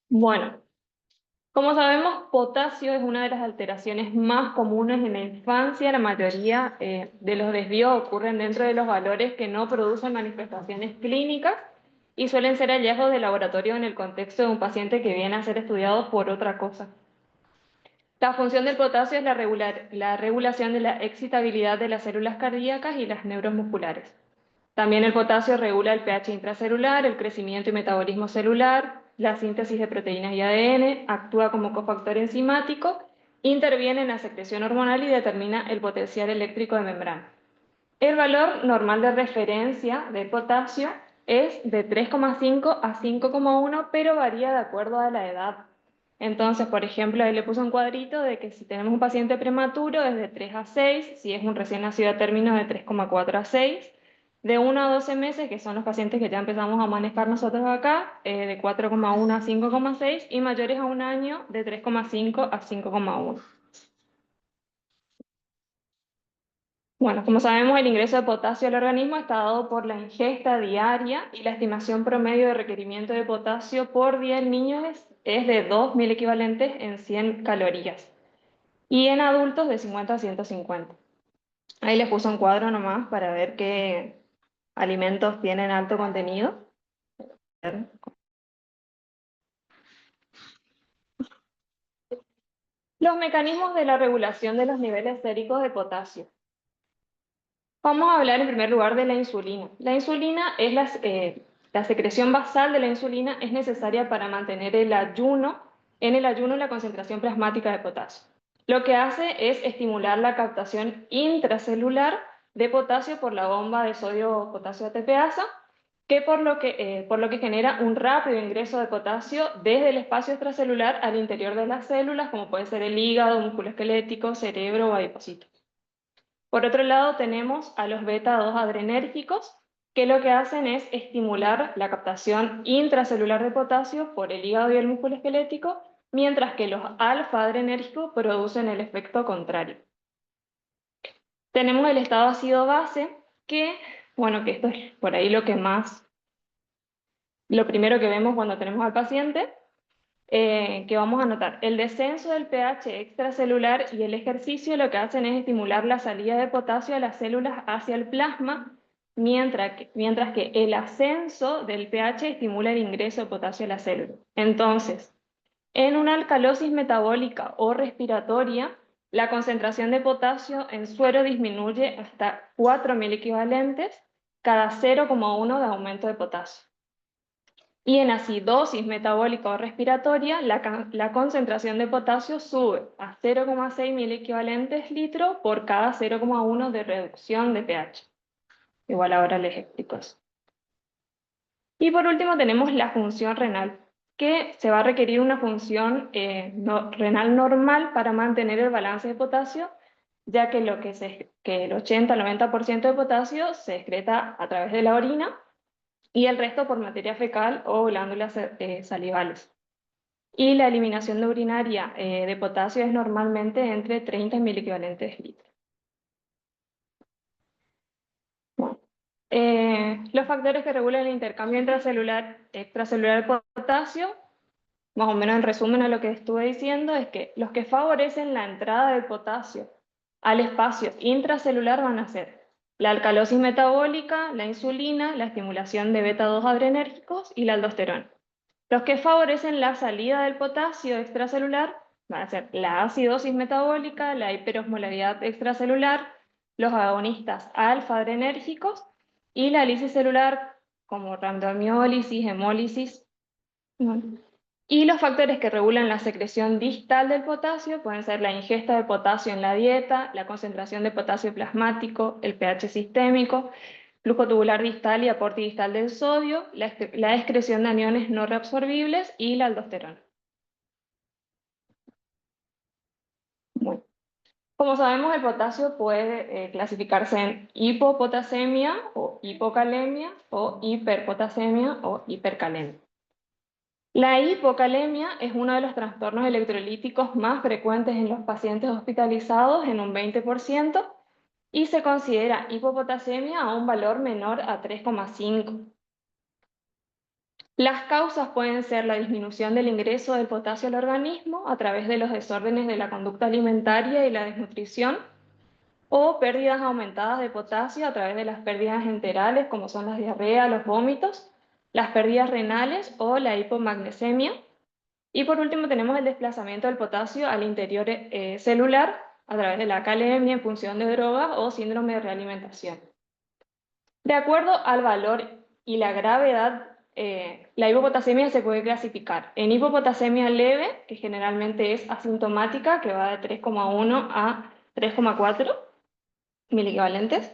Bueno, como sabemos, potasio es una de las alteraciones más comunes en la infancia. La mayoría de los desvíos ocurren dentro de los valores que no producen manifestaciones clínicas y suelen ser hallazgos de laboratorio en el contexto de un paciente que viene a ser estudiado por otra cosa. La función del potasio es la regulación de la excitabilidad de las células cardíacas y las neuromusculares. También el potasio regula el pH intracelular, el crecimiento y metabolismo celular, la síntesis de proteínas y ADN, actúa como cofactor enzimático, interviene en la secreción hormonal y determina el potencial eléctrico de membrana. El valor normal de referencia de potasio es de 3,5 a 5,1, pero varía de acuerdo a la edad. Entonces, por ejemplo, ahí le puse un cuadrito de que si tenemos un paciente prematuro es de 3 a 6, si es un recién nacido a término de 3,4 a 6, de 1 a 12 meses, que son los pacientes que ya empezamos a manejar nosotros acá, de 4,1 a 5,6, y mayores a un año de 3,5 a 5,1. Bueno, como sabemos, el ingreso de potasio al organismo está dado por la ingesta diaria y la estimación promedio de requerimiento de potasio por día en niños es de 2.000 equivalentes en 100 calorías y en adultos de 50 a 150. Ahí les puse un cuadro nomás para ver qué alimentos tienen alto contenido. Los mecanismos de la regulación de los niveles séricos de potasio. Vamos a hablar en primer lugar de la insulina. La insulina es la secreción basal de la insulina es necesaria para mantener el ayuno, en el ayuno la concentración plasmática de potasio. Lo que hace es estimular la captación intracelular de potasio por la bomba de sodio-potasio ATPasa, que por lo que genera un rápido ingreso de potasio desde el espacio extracelular al interior de las células, como puede ser el hígado, músculo esquelético, cerebro o adipocito. Por otro lado, tenemos a los beta-2 adrenérgicos, que lo que hacen es estimular la captación intracelular de potasio por el hígado y el músculo esquelético, mientras que los alfa-adrenérgicos producen el efecto contrario. Tenemos el estado ácido-base, que esto es por ahí lo primero que vemos cuando tenemos al paciente, que vamos a notar. El descenso del pH extracelular y el ejercicio lo que hacen es estimular la salida de potasio de las células hacia el plasma, mientras que el ascenso del pH estimula el ingreso de potasio a la célula. Entonces, en una alcalosis metabólica o respiratoria, la concentración de potasio en suero disminuye hasta 4.000 equivalentes cada 0,1 de aumento de potasio. Y en acidosis metabólica o respiratoria, la concentración de potasio sube a 0,6 mil equivalentes litro por cada 0,1 de reducción de pH. Igual ahora les explico eso. Y por último tenemos la función renal, que se va a requerir una función renal normal para mantener el balance de potasio, ya que, que el 80 al 90% de potasio se excreta a través de la orina y el resto por materia fecal o glándulas salivales. Y la eliminación de urinaria de potasio es normalmente entre 30 mil equivalentes litros. Bueno, los factores que regulan el intercambio extracelular de potasio, más o menos en resumen a lo que estuve diciendo, es que los que favorecen la entrada del potasio al espacio intracelular van a ser la alcalosis metabólica, la insulina, la estimulación de beta-2 adrenérgicos y la aldosterona. Los que favorecen la salida del potasio extracelular van a ser la acidosis metabólica, la hiperosmolaridad extracelular, los agonistas alfa-adrenérgicos y la lisis celular como rhabdomiólisis, hemólisis. Y los factores que regulan la secreción distal del potasio pueden ser la ingesta de potasio en la dieta, la concentración de potasio plasmático, el pH sistémico, flujo tubular distal y aporte distal del sodio, la excreción de aniones no reabsorbibles y la aldosterona. Bueno, como sabemos, el potasio puede clasificarse en hipopotasemia o hipocalemia o hiperpotasemia o hipercalemia. La hipocalemia es uno de los trastornos electrolíticos más frecuentes en los pacientes hospitalizados en un 20% y se considera hipopotasemia a un valor menor a 3,5. Las causas pueden ser la disminución del ingreso del potasio al organismo a través de los desórdenes de la conducta alimentaria y la desnutrición, o pérdidas aumentadas de potasio a través de las pérdidas enterales, como son las diarreas, los vómitos, las pérdidas renales o la hipomagnesemia. Y por último tenemos el desplazamiento del potasio al interior celular a través de la calemia en función de drogas o síndrome de realimentación. De acuerdo al valor y la gravedad, la hipopotasemia se puede clasificar en hipopotasemia leve, que generalmente es asintomática, que va de 3,1 a 3,4 miliequivalentes,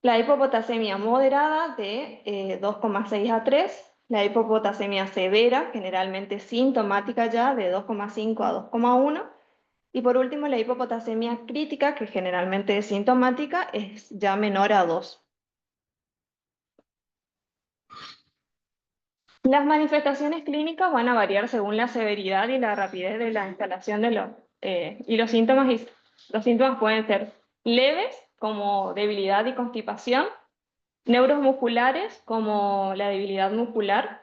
la hipopotasemia moderada de 2,6 a 3, la hipopotasemia severa, generalmente sintomática ya, de 2,5 a 2,1, y por último la hipopotasemia crítica, que generalmente es sintomática, es ya menor a 2. Las manifestaciones clínicas van a variar según la severidad y la rapidez de la instalación de los síntomas. Y los síntomas pueden ser leves, como debilidad y constipación, neuromusculares, como la debilidad muscular.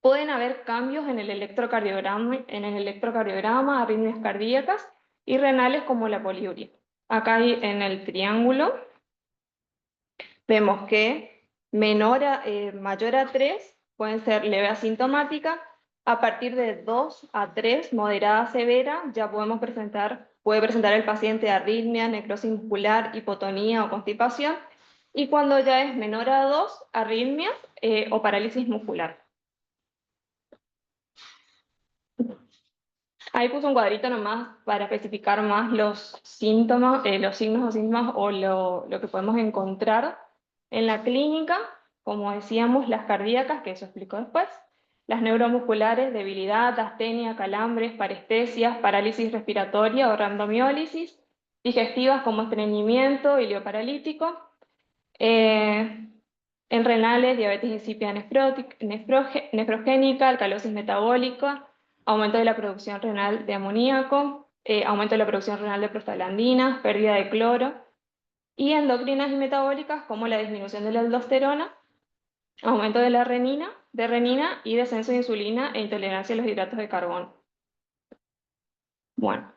Pueden haber cambios en el electrocardiograma, arritmias cardíacas y renales, como la poliuria. Acá en el triángulo vemos que mayor a 3 pueden ser leve asintomática. A partir de 2 a 3, moderada severa, ya puede presentar el paciente arritmia, necrosis muscular, hipotonía o constipación. Y cuando ya es menor a 2, arritmias o parálisis muscular. Ahí puse un cuadrito nomás para especificar más los síntomas, los signos o síntomas o lo que podemos encontrar en la clínica, como decíamos, las cardíacas, que eso explico después, las neuromusculares, debilidad, astenia, calambres, parestesias, parálisis respiratoria o rhabdomiólisis, digestivas como estreñimiento, ilioparalítico, en renales, diabetes insípida nefrogénica, alcalosis metabólica, aumento de la producción renal de amoníaco, aumento de la producción renal de prostaglandinas, pérdida de cloro, y endocrinas y metabólicas como la disminución de la aldosterona, aumento de la renina y descenso de insulina e intolerancia a los hidratos de carbono. Bueno,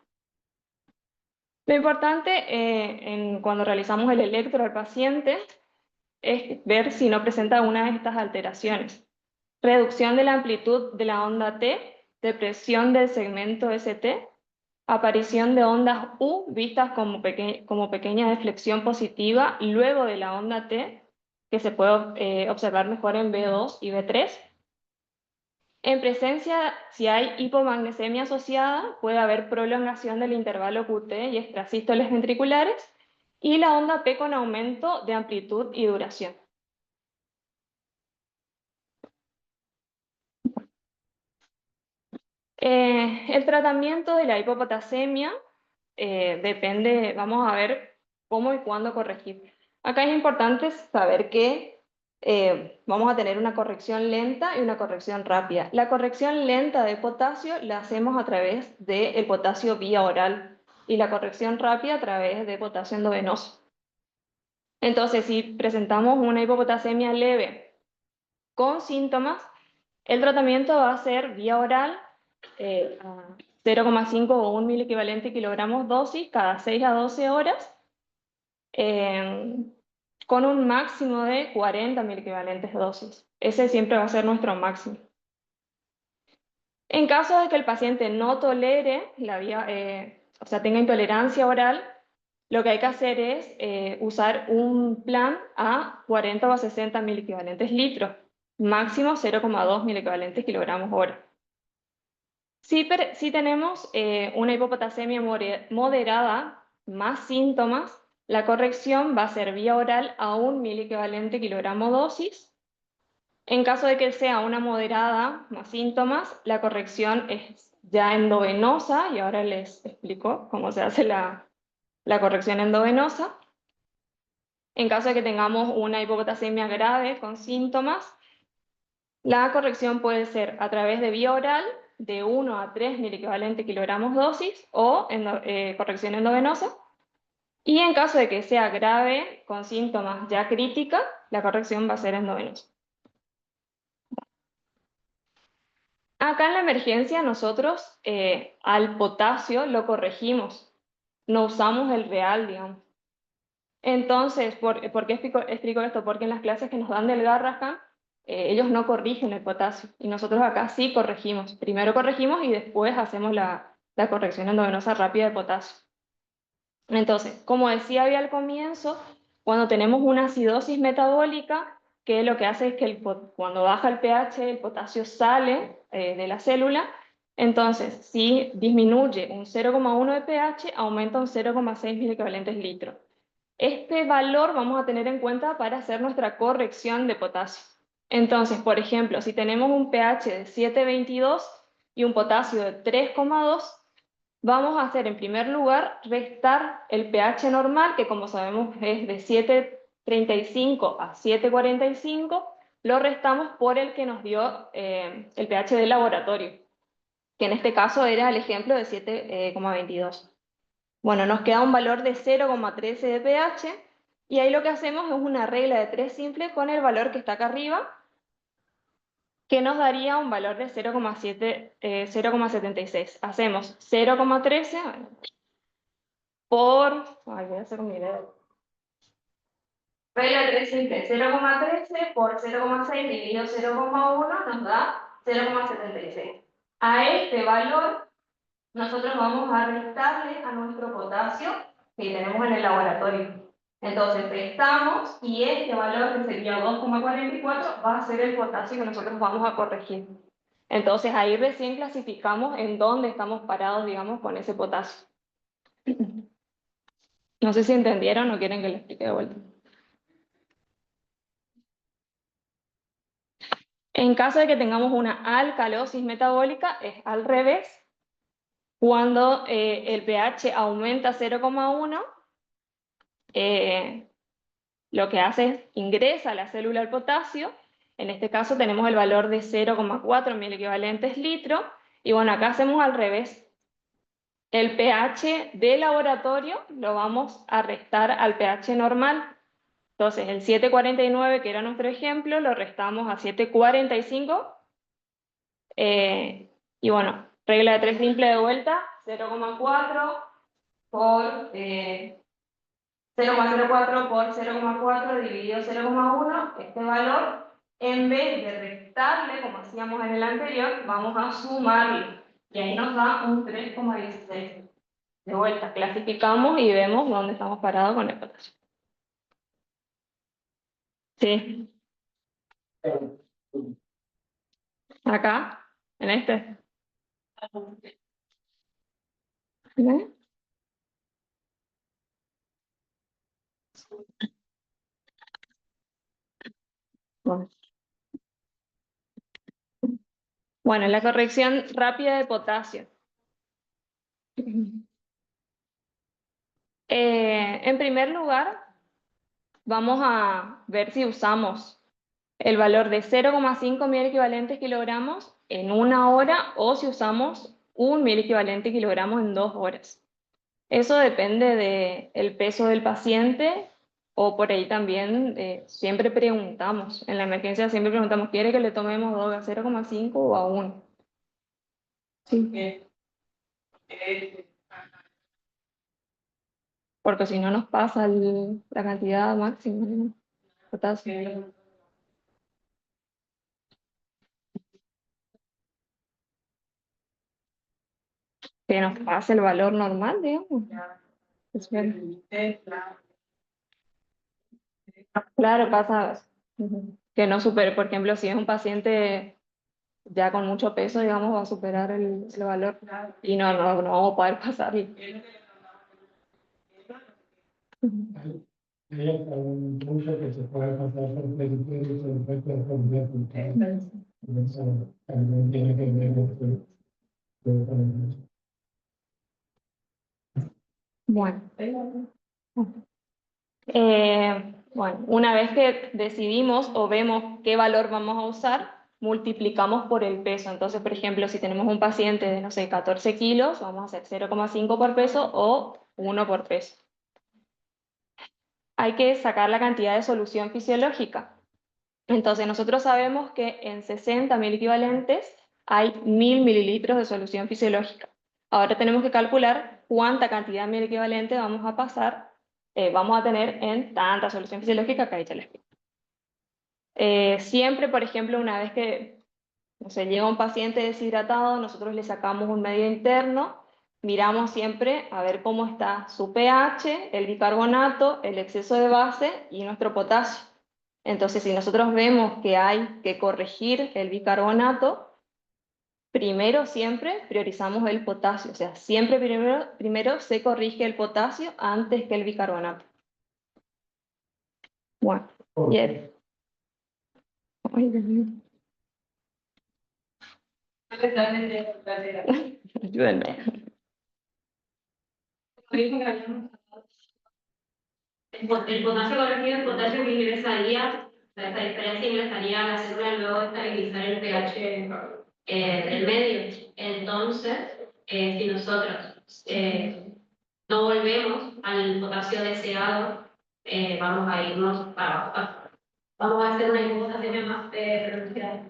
lo importante cuando realizamos el electro al paciente es ver si no presenta una de estas alteraciones. Reducción de la amplitud de la onda T, depresión del segmento ST, aparición de ondas U vistas como pequeña deflexión positiva luego de la onda T, que se puede observar mejor en B2 y B3. En presencia, si hay hipomagnesemia asociada, puede haber prolongación del intervalo QT y extrasístoles ventriculares, y la onda P con aumento de amplitud y duración. El tratamiento de la hipopotasemia depende, vamos a ver cómo y cuándo corregir. Acá es importante saber que vamos a tener una corrección lenta y una corrección rápida. La corrección lenta de potasio la hacemos a través del potasio vía oral y la corrección rápida a través de potasio endovenoso. Entonces, si presentamos una hipopotasemia leve con síntomas, el tratamiento va a ser vía oral, a 0,5 o 1 miliequivalente kilogramos dosis cada 6 a 12 horas, con un máximo de 40 miliequivalentes dosis. Ese siempre va a ser nuestro máximo. En caso de que el paciente no tolere o sea, tenga intolerancia oral, lo que hay que hacer es usar un plan a 40 o a 60 miliequivalentes litros, máximo 0,2 miliequivalentes kilogramos hora. Si tenemos una hipopotasemia moderada más síntomas, la corrección va a ser vía oral a 1 miliequivalente kilogramo dosis. En caso de que sea una moderada más síntomas, la corrección es ya endovenosa, y ahora les explico cómo se hace la corrección endovenosa. En caso de que tengamos una hipopotasemia grave con síntomas, la corrección puede ser a través de vía oral de 1 a 3 miliequivalente kilogramos dosis o corrección endovenosa. Y en caso de que sea grave con síntomas ya crítica, la corrección va a ser endovenosa. Acá en la emergencia nosotros al potasio lo corregimos, no usamos el real, digamos. Entonces, ¿por qué explico esto? Porque en las clases que nos dan del Garrahan, ellos no corrigen el potasio y nosotros acá sí corregimos. Primero corregimos y después hacemos la corrección endovenosa rápida de potasio. Entonces, como decía había al comienzo, cuando tenemos una acidosis metabólica, que lo que hace es que cuando baja el pH, el potasio sale de la célula. Entonces, si disminuye un 0,1 de pH, aumenta un 0,6 miliequivalentes litro. Este valor vamos a tener en cuenta para hacer nuestra corrección de potasio. Entonces, por ejemplo, si tenemos un pH de 7,22 y un potasio de 3,2, vamos a hacer en primer lugar restar el pH normal, que como sabemos es de 7,35 a 7,45, lo restamos por el que nos dio el pH del laboratorio, que en este caso era el ejemplo de 7,22. Bueno, nos queda un valor de 0,13 de pH y ahí lo que hacemos es una regla de 3 simple con el valor que está acá arriba, que nos daría un valor de 0,76. Hacemos 0,13 por... Ay, voy a hacer un video. Regla de 3 simple, 0,13 por 0,6 dividido 0,1 nos da 0,76. A este valor nosotros vamos a restarle a nuestro potasio que tenemos en el laboratorio. Entonces restamos y este valor que sería 2,44 va a ser el potasio que nosotros vamos a corregir. Entonces ahí recién clasificamos en dónde estamos parados, digamos, con ese potasio. No sé si entendieron o quieren que les explique de vuelta. En caso de que tengamos una alcalosis metabólica, es al revés. Cuando el pH aumenta 0,1, lo que hace es ingresa a la célula el potasio. En este caso tenemos el valor de 0,4 miliequivalentes litro. Y bueno, acá hacemos al revés. El pH de laboratorio lo vamos a restar al pH normal. Entonces el 7,49, que era nuestro ejemplo, lo restamos a 7,45. Y bueno, regla de 3 simple de vuelta, 0,4 por 0,04 por 0,4 dividido 0,1, este valor, en vez de restarle, como hacíamos en el anterior, vamos a sumarle. Y ahí nos da un 3,16. De vuelta, clasificamos y vemos dónde estamos parados con el potasio. Sí, acá, en este. ¿Ve? Bueno. Bueno, la corrección rápida de potasio. En primer lugar, vamos a ver si usamos el valor de 0,5 mil equivalentes kilogramos en 1 hora o si usamos 1.000 equivalente kilogramos en 2 horas. Eso depende del peso del paciente o por ahí también siempre preguntamos, en la emergencia siempre preguntamos, ¿quiere que le tomemos droga 0,5 o a 1? Sí. Porque si no nos pasa la cantidad máxima, ¿no? Potasio. Que nos pase el valor normal, digamos. Espera. Claro, pasa que no supere, por ejemplo, si es un paciente ya con mucho peso, digamos, va a superar el valor y no vamos a poder pasarlo. Hay un punto que se puede pasar por periférico del efecto completo. Eso también tiene que ver con Bueno. Bueno, una vez que decidimos o vemos qué valor vamos a usar, multiplicamos por el peso. Entonces, por ejemplo, si tenemos un paciente de, no sé, 14 kilos, vamos a hacer 0,5 por peso o 1 por peso. Hay que sacar la cantidad de solución fisiológica. Entonces, nosotros sabemos que en 60 mil equivalentes hay 1000 mililitros de solución fisiológica. Ahora tenemos que calcular cuánta cantidad de miel equivalente vamos a pasar, vamos a tener en tanta solución fisiológica que ahí ya les explico. Siempre, por ejemplo, una vez que no sé, llega un paciente deshidratado, nosotros le sacamos un medio interno, miramos siempre a ver cómo está su pH, el bicarbonato, el exceso de base y nuestro potasio. Entonces, si nosotros vemos que hay que corregir el bicarbonato, primero siempre priorizamos el potasio, o sea, siempre primero se corrige el potasio antes que el bicarbonato. Bueno, bien. Ay, Dios mío. Ayúdenme. El potasio corregido, el potasio que ingresaría, esta diferencia ingresaría a la célula luego de estabilizar el pH del medio. Entonces, si nosotros no volvemos al potasio deseado, vamos a irnos para abajo. Vamos a hacer una hipopotasemia más pronunciada.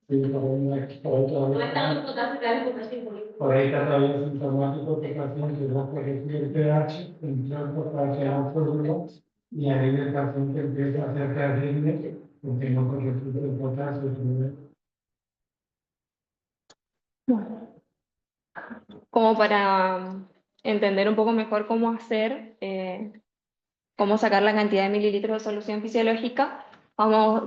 Sí, No es tanto potasio, es potasio. por ahí está todavía sintomático que el paciente va a corregir el pH, entra el potasio a la fórmula y ahí el paciente empieza a hacer terrible porque no corresponde el potasio. Como para entender un poco mejor cómo hacer, cómo sacar la cantidad de mililitros de solución fisiológica,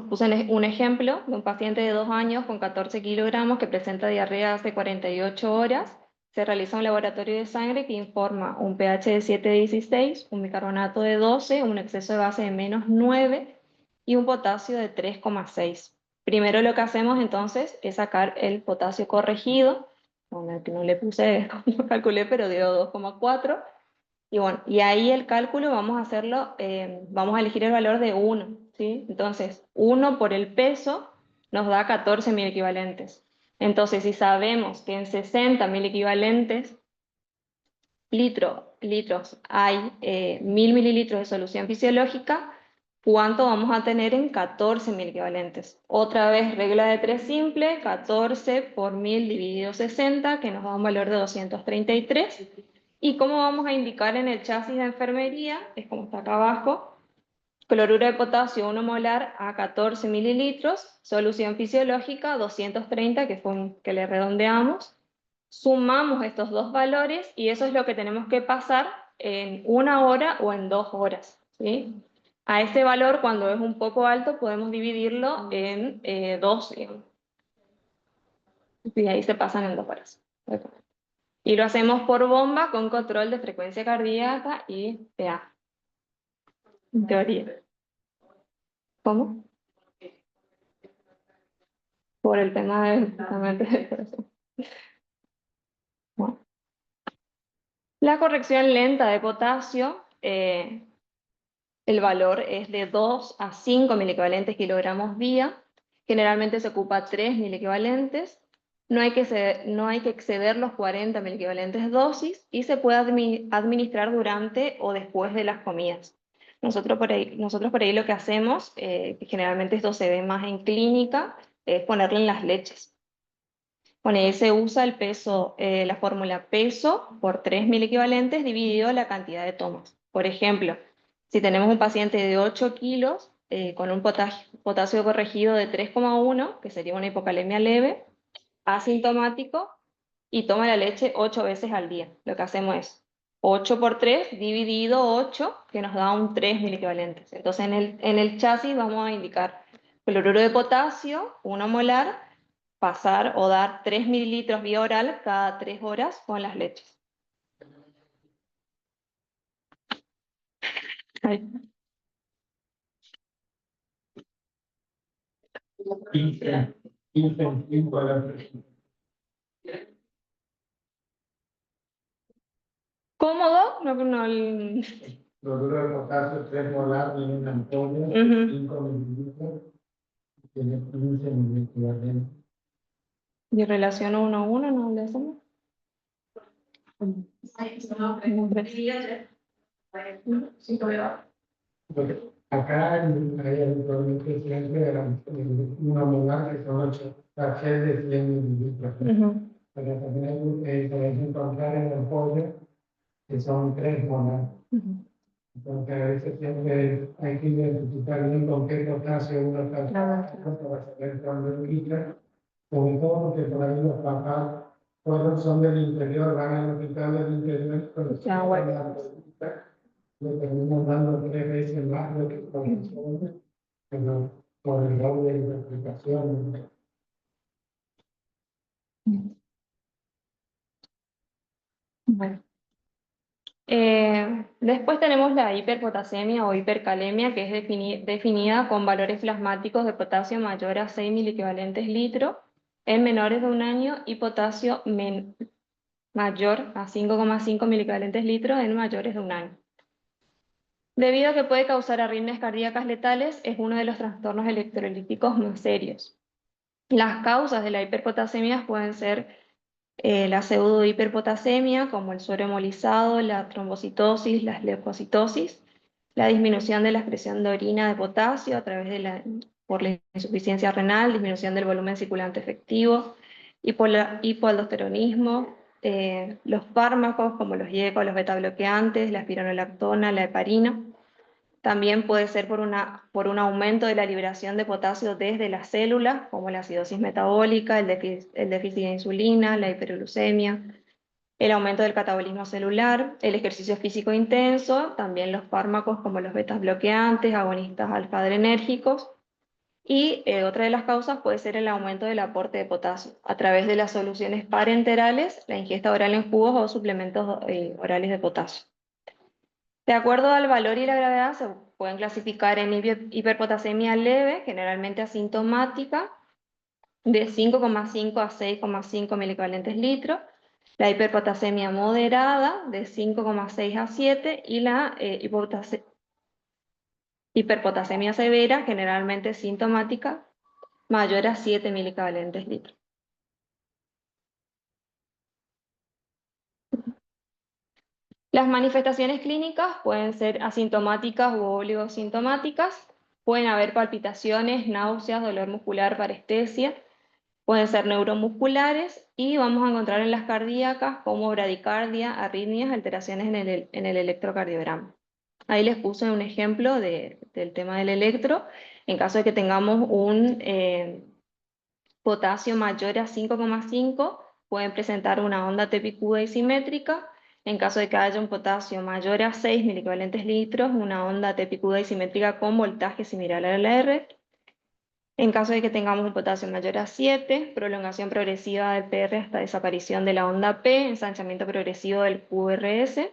puse un ejemplo de un paciente de 2 años con 14 kilogramos que presenta diarrea hace 48 horas. Se realiza un laboratorio de sangre que informa un pH de 7,16, un bicarbonato de 12, un exceso de base de -9 y un potasio de 3,6. Primero lo que hacemos entonces es sacar el potasio corregido, donde no le puse, no calculé, pero dio 2,4. Y bueno, y ahí el cálculo vamos a hacerlo, vamos a elegir el valor de 1, ¿sí? Entonces, 1 por el peso nos da 14.000 equivalentes. Entonces, si sabemos que en 60.000 equivalentes litros hay 1000 mililitros de solución fisiológica, ¿cuánto vamos a tener en 14.000 equivalentes? Otra vez, regla de 3 simple, 14 por 1000 dividido 60, que nos da un valor de 233. ¿Y cómo vamos a indicar en el chasis de enfermería? Es como está acá abajo. Cloruro de potasio 1 molar a 14 mililitros, solución fisiológica 230, que fue que le redondeamos. Sumamos estos dos valores y eso es lo que tenemos que pasar en 1 hora o en 2 horas, ¿sí? A ese valor, cuando es un poco alto, podemos dividirlo en 2, y ahí se pasan en 2 horas. Y lo hacemos por bomba con control de frecuencia cardíaca y PA, en teoría. ¿Cómo? Por el tema justamente del corazón. Bueno. La corrección lenta de potasio, el valor es de 2 a 5 miliequivalentes kilogramos día. Generalmente se ocupa 3 miliequivalentes. No hay que exceder los 40 miliequivalentes dosis y se puede administrar durante o después de las comidas. Nosotros por ahí lo que hacemos, que generalmente esto se ve más en clínica, es ponerle en las leches. Bueno, ahí se usa el peso, la fórmula peso por 3 miliequivalentes dividido la cantidad de tomas. Por ejemplo, si tenemos un paciente de 8 kilos con un potasio corregido de 3,1, que sería una hipocalemia leve, asintomático, y toma la leche 8 veces al día. Lo que hacemos es 8 por 3 dividido 8, que nos da un 3 miliequivalentes. Entonces en el chasis vamos a indicar cloruro de potasio, 1 molar, pasar o dar 3 mililitros vía oral cada 3 horas con las leches. Ahí. 15 a la presión. ¿Cómodo? No, Cloruro de potasio 3 molar en una ampolla, 5 mililitros, tiene 15 miliequivalentes. ¿Y relación 1 a 1 no le hacemos? Acá hay habitualmente siempre una molar que son 8 sachets de 100 mililitros. Pero también podéis encontrar en el pollo que son 3 molar. Entonces a veces siempre hay que identificar bien con qué potasio uno está trabajando para saber cuándo indica, sobre todo porque por ahí los papás todos son del interior, van al hospital del interior, pero si Ya, bueno. la consulta, le terminan dando 3 veces más de lo que corresponde, pero por el doble de interpretación. Bueno. Después tenemos la hiperpotasemia o hipercalemia, que es definida con valores plasmáticos de potasio mayor a 6 miliequivalentes litro en menores de 1 año y potasio mayor a 5,5 miliequivalentes litros en mayores de 1 año. Debido a que puede causar arritmias cardíacas letales, es uno de los trastornos electrolíticos más serios. Las causas de la hiperpotasemia pueden ser la pseudohiperpotasemia, como el suero hemolizado, la trombocitosis, la leucocitosis, la disminución de la excreción de orina de potasio a través de por la insuficiencia renal, disminución del volumen circulante efectivo, hipoaldosteronismo, los fármacos como los IECO, los betabloqueantes, la espironolactona, la heparina. También puede ser por un aumento de la liberación de potasio desde las células, como la acidosis metabólica, el déficit de insulina, la hiperglucemia, el aumento del catabolismo celular, el ejercicio físico intenso, también los fármacos como los betas bloqueantes, agonistas alfa-adrenérgicos, y otra de las causas puede ser el aumento del aporte de potasio a través de las soluciones parenterales, la ingesta oral en jugos o suplementos orales de potasio. De acuerdo al valor y la gravedad, se pueden clasificar en hiperpotasemia leve, generalmente asintomática, de 5,5 a 6,5 miliequivalentes litros, la hiperpotasemia moderada, de 5,6 a 7, y la hiperpotasemia severa, generalmente sintomática, mayor a 7 miliequivalentes litros. Las manifestaciones clínicas pueden ser asintomáticas u oligosintomáticas, pueden haber palpitaciones, náuseas, dolor muscular, parestesia, pueden ser neuromusculares y vamos a encontrar en las cardíacas como bradicardia, arritmias, alteraciones en el electrocardiograma. Ahí les puse un ejemplo del tema del electro. En caso de que tengamos un potasio mayor a 5,5, pueden presentar una onda tepicuda y simétrica. En caso de que haya un potasio mayor a 6 miliequivalentes litros, una onda tepicuda y simétrica con voltaje similar al R. En caso de que tengamos un potasio mayor a 7, prolongación progresiva del PR hasta desaparición de la onda P, ensanchamiento progresivo del QRS.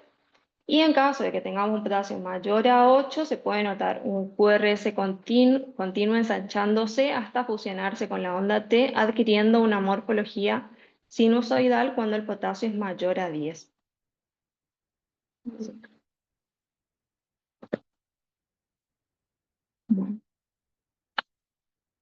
Y en caso de que tengamos un potasio mayor a 8, se puede notar un QRS continuo ensanchándose hasta fusionarse con la onda T, adquiriendo una morfología sinusoidal cuando el potasio es mayor a 10. Bueno.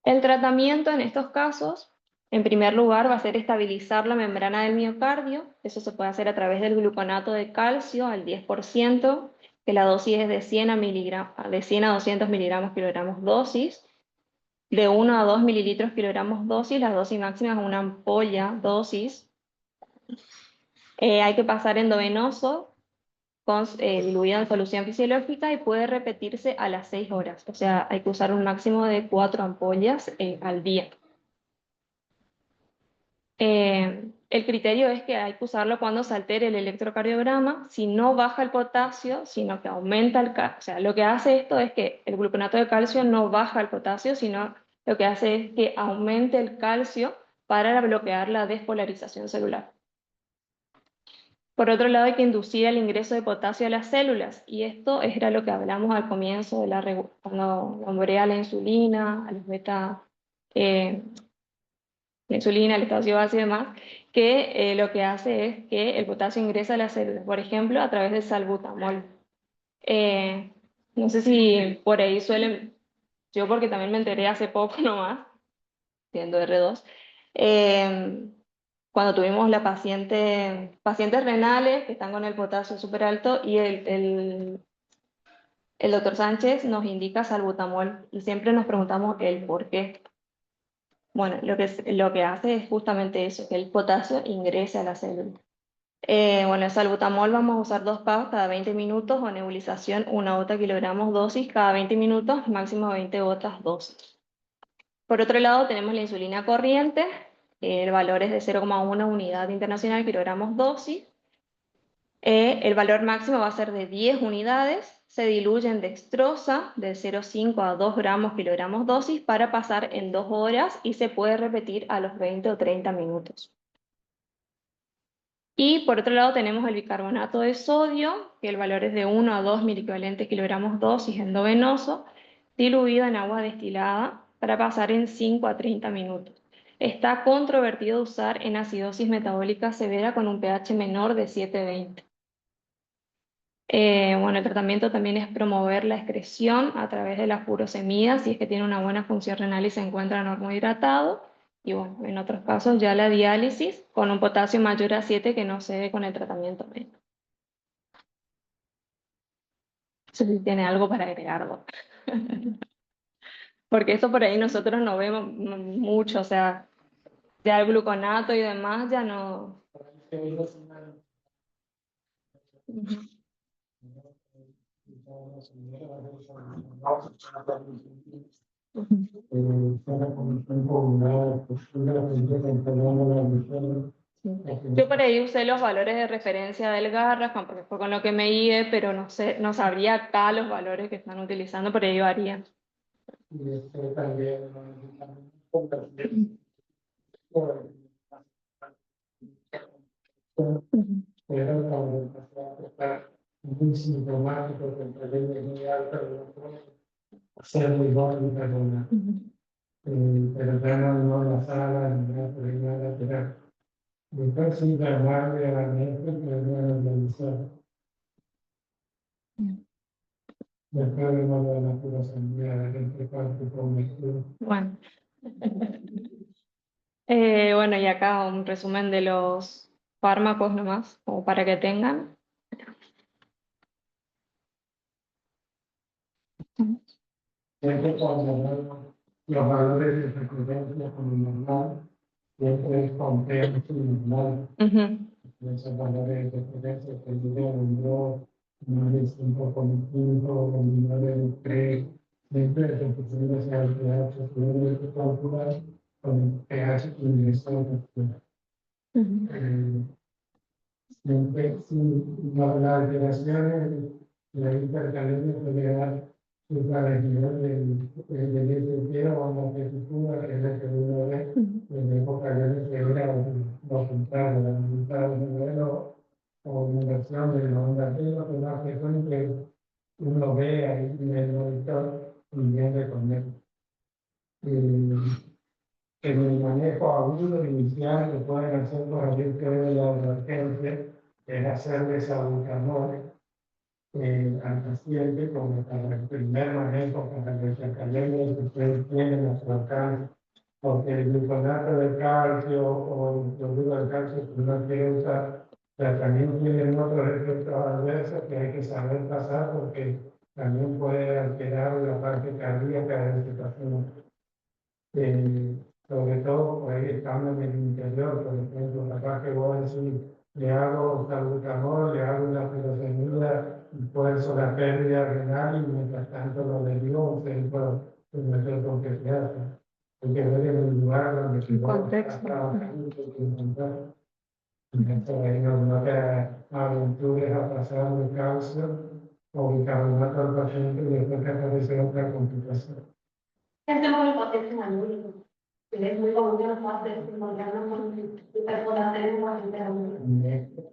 El tratamiento en estos casos, en primer lugar, va a ser estabilizar la membrana del miocardio. Eso se puede hacer a través del gluconato de calcio al 10%, que la dosis es de 100 a 200 miligramos kilogramos dosis, de 1 a 2 mililitros kilogramos dosis, la dosis máxima es una ampolla dosis. Hay que pasar endovenoso diluido en solución fisiológica y puede repetirse a las 6 horas. O sea, hay que usar un máximo de 4 ampollas al día. El criterio es que hay que usarlo cuando se altere el electrocardiograma, si no baja el potasio, sino que aumenta el calcio. O sea, lo que hace esto es que el gluconato de calcio no baja el potasio, sino lo que hace es que aumente el calcio para bloquear la despolarización celular. Por otro lado, hay que inducir el ingreso de potasio a las células, y esto era lo que hablamos al comienzo, cuando nombré a la insulina, a los beta, la insulina, el estado ácido y demás, que lo que hace es que el potasio ingresa a las células, por ejemplo, a través del salbutamol. No sé si por ahí suelen, yo porque también me enteré hace poco nomás, siendo R2, cuando tuvimos pacientes renales que están con el potasio súper alto y El doctor Sánchez nos indica salbutamol y siempre nos preguntamos el por qué. Bueno, lo que hace es justamente eso, que el potasio ingrese a la célula. Bueno, el salbutamol vamos a usar 2 PAUs cada 20 minutos o nebulización 1 gota kilogramos dosis cada 20 minutos, máximo 20 gotas dosis. Por otro lado tenemos la insulina corriente, el valor es de 0,1 unidad internacional kilogramos dosis. El valor máximo va a ser de 10 unidades, se diluye en dextrosa de 0,5 a 2 gramos kilogramos dosis para pasar en 2 horas y se puede repetir a los 20 o 30 minutos. Y por otro lado tenemos el bicarbonato de sodio, que el valor es de 1 a 2 miliequivalentes kilogramos dosis endovenoso, diluido en agua destilada para pasar en 5 a 30 minutos. Está controvertido usar en acidosis metabólica severa con un pH menor de 7,20. Bueno, el tratamiento también es promover la excreción a través de la furosemida, si es que tiene una buena función renal y se encuentra normohidratado. Y bueno, en otros casos ya la diálisis con un potasio mayor a 7 que no se ve con el tratamiento médico. No sé si tiene algo para agregarlo. Porque eso por ahí nosotros no vemos mucho, o sea, ya el gluconato y demás ya no. Ujú. Yo por ahí usé los valores de referencia del Garrahan, porque fue con lo que me guié, pero no sé, no sabría acá los valores que están utilizando, por ahí varían. Muy sintomático que el problema es muy alto, ser muy bueno, pero ya no en la sala, ni nada, pero después sí llamarle a la gente, pero no en la emisora. Después de la naturaleza, la gente parte con esto. Bueno. Bueno, y acá un resumen de los fármacos nomás, como para que tengan. Siempre cuando los valores de frecuencia con el normal, siempre es complejo y normal. Esos valores de frecuencia que viven yo, no de 5,5, no de 3, siempre es posible ser el pH, siempre hay que calcular con el pH ingresado. Siempre, si las alteraciones, la hipercalemia puede dar suprarrenal del ETP o una tesitura, que es la que uno ve en época de severa o contrario, la mitad del modelo o una versión de la onda arriba, que una cuestión que uno ve ahí en el monitor y viene con él. En el manejo agudo inicial que pueden hacer los agentes de la emergencia es hacerle salbutamol al paciente como para el primer manejo, para el desencadeno que ustedes tienen a su alcance, porque el gluconato de calcio o el cloruro de calcio que uno quiere usar, también tienen otros efectos adversos que hay que saber pasar porque también puede alterar la parte cardíaca de la situación. Sobre todo, pues ahí estamos en el interior, por ejemplo, capaz que vos decís, le hago salbutamol, le hago una furosemida, esfuerzo la pérdida renal y mientras tanto lo desvió un centro de nuestra complejidad. Hay que ver en el lugar donde se está trabajando y encontrar. Entonces ahí no te aventures a pasar de calcio o bicarbonato al paciente y después te aparece otra complicación. Este es el potencial anúrico. Es muy común que los pacientes encontrarnos con hiperpolaciones en la gente.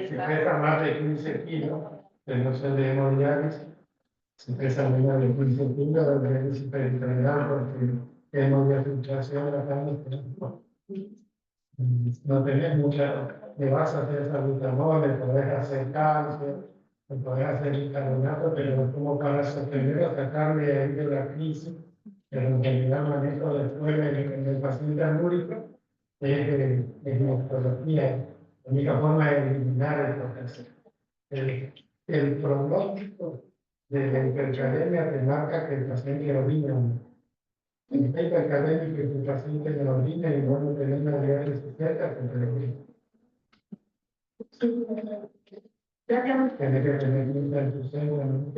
Si pesa más de 15 kilos, que no se de hemodiálisis, si pesa menos de 15 kilos, de diálisis peritoneal, porque hemodiafiltración la carne. No tenés mucha, le vas a hacer salbutamol, le podés hacer calcio, le podés hacer bicarbonato, pero como para sostener o sacarle ahí de la crisis, pero en general manejo después en el paciente anúrico, es metodología, la única forma de eliminar el potasio. El pronóstico de la hipercalemia te marca que el paciente orina. En la hipercalemia que el paciente no orina y no tener una diabetes cerca, porque lo orina. Tiene que tener mucha entusiasmo, ¿no?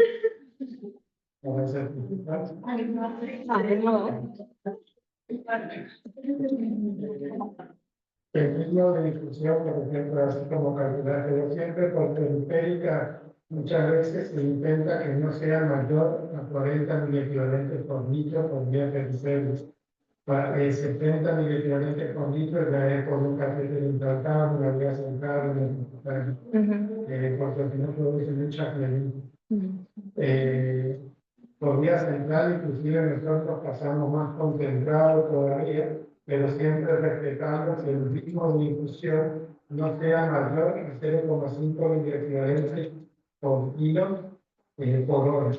Para certificarse. El ritmo de difusión, por ejemplo, así como calcular, pero siempre por periférica, muchas veces se intenta que no sea mayor a 40 miliequivalentes por litro por vía periférica. Para 70 miliequivalentes por litro ya es por un catéter implantado, una vía central, porque si no produce mucha clemitis. Por vía central, inclusive nosotros pasamos más concentrado todavía, pero siempre respetando que el ritmo de difusión no sea mayor a 0,5 miliequivalentes por kilo por hora.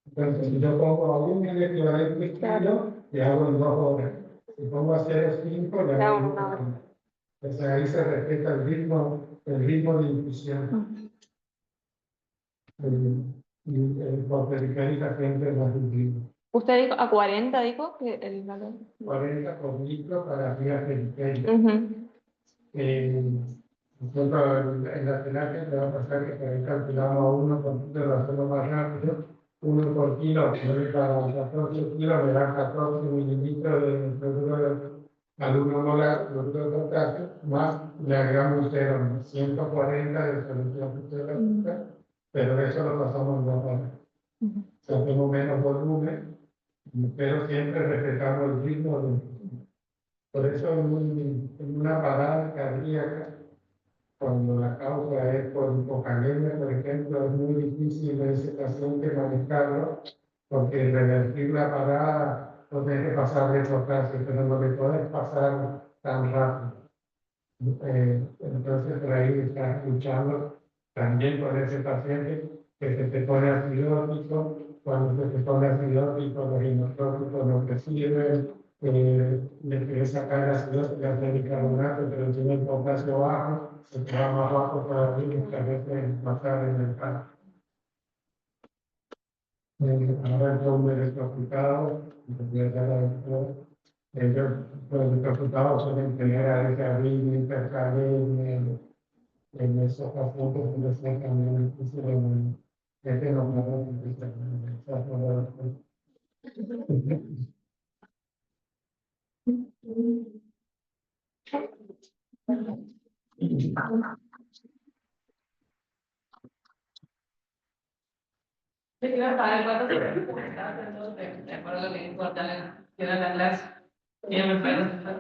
Entonces, si yo pongo a 1 miliequivalente kilo, le hago en 2 horas. Si pongo a 0,5, le hago en 1 hora. Entonces, ahí se respeta el ritmo de difusión. Por periférica siempre es más difícil. ¿Usted dijo a 40, dijo que el valor? 40 por litro para vía periférica. Nosotros en la terapia te va a pasar que por ahí calculamos a 1 por kilo, lo hacemos más rápido. 1 por kilo, para 14 kilos me da 14 mililitros de cloruro al 1 molar, cloruro de potasio, más le agregamos 140 de solución fisiológica, pero eso lo pasamos en 2 horas. Hacemos menos volumen, pero siempre respetamos el ritmo. Por eso en una parada cardíaca, cuando la causa es por hipocalemia, por ejemplo, es muy difícil de ese paciente manejarlo, porque revertir la parada no tiene que pasar de potasio, pero no le puedes pasar tan rápido. Entonces, por ahí estás luchando también con ese paciente que se te pone acidótico. Cuando se te pone acidótico, los inotrópicos no te sirven. Le quieres sacar la acidótica de bicarbonato, pero tiene el potasio bajo, se te va más bajo todavía, muchas veces pasar en el caso. Ahora el hombre electrocutado, ellos, los electrocutados suelen tener a ese abril hipercalemia, en esos pacientes donde se también difícil de nombrar Sí, claro, a ver, cuánto se estaba haciendo de acuerdo a lo que importa la clase. Y me parece